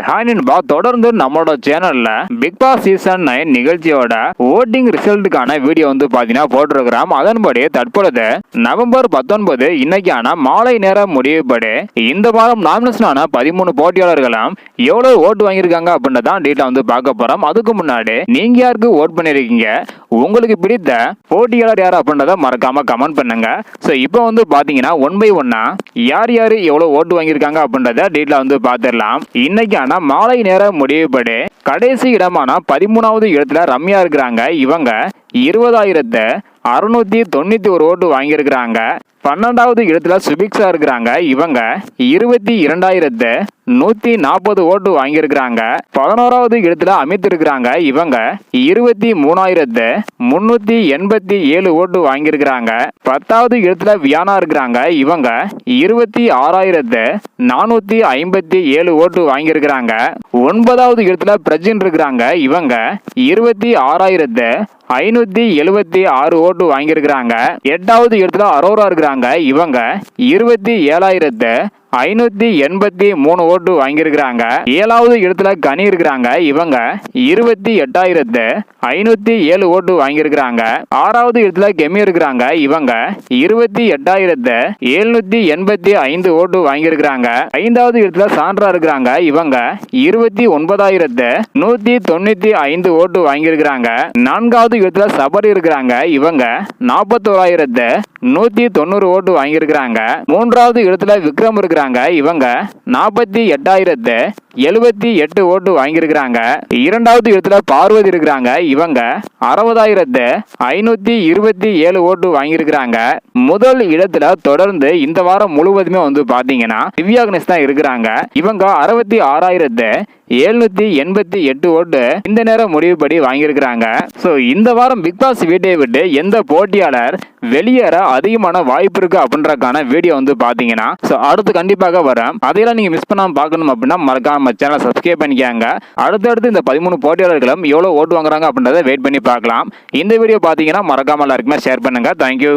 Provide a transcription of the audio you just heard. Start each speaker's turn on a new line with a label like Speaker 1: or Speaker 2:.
Speaker 1: Hi நண்பா, தொடர்ந்து நம்மளோட சேனல்ல பிக் பாஸ் சீசன் 9 நிகழ்ச்சியோட ஓட்டிங் ரிசல்ட்டுக்கான வீடியோ வந்து பாத்தீங்கன்னா போட்டிருக்கிறோம். அதன்படி தற்பொழுது நவம்பர் 19 இன்னைக்கான மாலை நேர முடிவுபடி இந்த வாரம் நாமினேஷனான 13 போட்டியாளர்களும் எவ்வளவு ஓட்டு வாங்கியிருக்காங்க அப்படின்றதான் டீட்டெயில் வந்து பார்க்க போறோம். அதுக்கு முன்னாடி நீங்க யாருக்கு ஓட் பண்ணிருக்கீங்க, உங்களுக்கு பிடித்த போட்டியாளர் யார் அப்படின்றத மறக்காம கமெண்ட் பண்ணுங்க. ஸோ இப்போ வந்து பாத்தீங்கன்னா 1 by 1 யார் யாரு எவ்வளவு ஓட்டு வாங்கியிருக்காங்க அப்படின்றத டீட்டெயில் வந்து பார்த்துடலாம். இன்னைக்கான மாலை நேர முடிவுபடி கடைசி இடமான 13வது இடத்துல ரம்யா இருக்கிறாங்க. இவங்க 20,691 ஓட்டு வாங்கியிருக்கிறாங்க. 12வது இடத்துல சுபிக்ஷா இருக்கிறாங்க. இவங்க 22,140 ஓட்டு வாங்கியிருக்கிறாங்க. 11வது இடத்துல அமித் இருக்கிறாங்க. இவங்க 23,387 ஓட்டு வாங்கியிருக்கிறாங்க. 10வது இடத்துல வியானா இருக்கிறாங்க. இவங்க 26,457 ஓட்டு வாங்கியிருக்கிறாங்க. 9வது இடத்துல பிரஜின் இருக்கிறாங்க. இவங்க 26,576 ஓட்டு வாங்கியிருக்கிறாங்க. 8வது இடத்துல அரோரா இருக்கிறாங்க. இவங்க 27,583 ஓட்டு வாங்கியிருக்கிறாங்க. 7வது இடத்துல கனி இருக்கிறாங்க. இவங்க 28,507 ஓட்டு வாங்கியிருக்கிறாங்க. 6வது இடத்துல கெமி இருக்கிறாங்க. இவங்க 28,785 ஓட்டு வாங்கியிருக்கிறாங்க. 5வது இடத்துல சாண்ட்ரா இருக்கிறாங்க. இவங்க 29,195 ஓட்டு வாங்கியிருக்கிறாங்க. 4வது இடத்துல சபரி இருக்கிறாங்க. இவங்க 41,190 ஓட்டு வாங்கியிருக்கிறாங்க. 3வது இடத்துல விக்ரம் இருக்கிறாங்க. இவங்க 48,078 ஓட்டு வாங்கியிருக்கிறாங்க. 2வது இடத்துல பார்வதி இருக்கிறாங்க. இவங்க 60,527 ஓட்டு வாங்கியிருக்கிறாங்க. முதல் இடத்துல தொடர்ந்து இந்த வாரம் முழுவதுமே வந்து பாத்தீங்கன்னா திவ்யா கணேஷ் தான் இருக்கிறாங்க. இவங்க 66,788 ஓட்டு இந்த நேரம் முடிவுபடி வாங்கியிருக்கிறாங்க. ஸோ இந்த வாரம் பிக் பாஸ் வீட்டை விட்டு எந்த போட்டியாளர் வெளியேற அதிகமான வாய்ப்பு இருக்கு அப்படின்றக்கான வீடியோ வந்து பாத்தீங்கன்னா ஸோ அடுத்து கண்டிப்பாக வரும். அதையெல்லாம் நீங்க மிஸ் பண்ணாம பார்க்கணும் அப்படின்னா மறக்காம சேனலை சப்ஸ்கிரைப் பண்ணிக்காங்க. அடுத்தடுத்து இந்த 13 போட்டியாளர்களும் எவ்வளவு ஓட்டு வாங்குறாங்க அப்படின்றத வெயிட் பண்ணி பார்க்கலாம். இந்த வீடியோ பாத்தீங்கன்னா மறக்காம எல்லாருக்குமே ஷேர் பண்ணுங்க. தேங்க்யூ.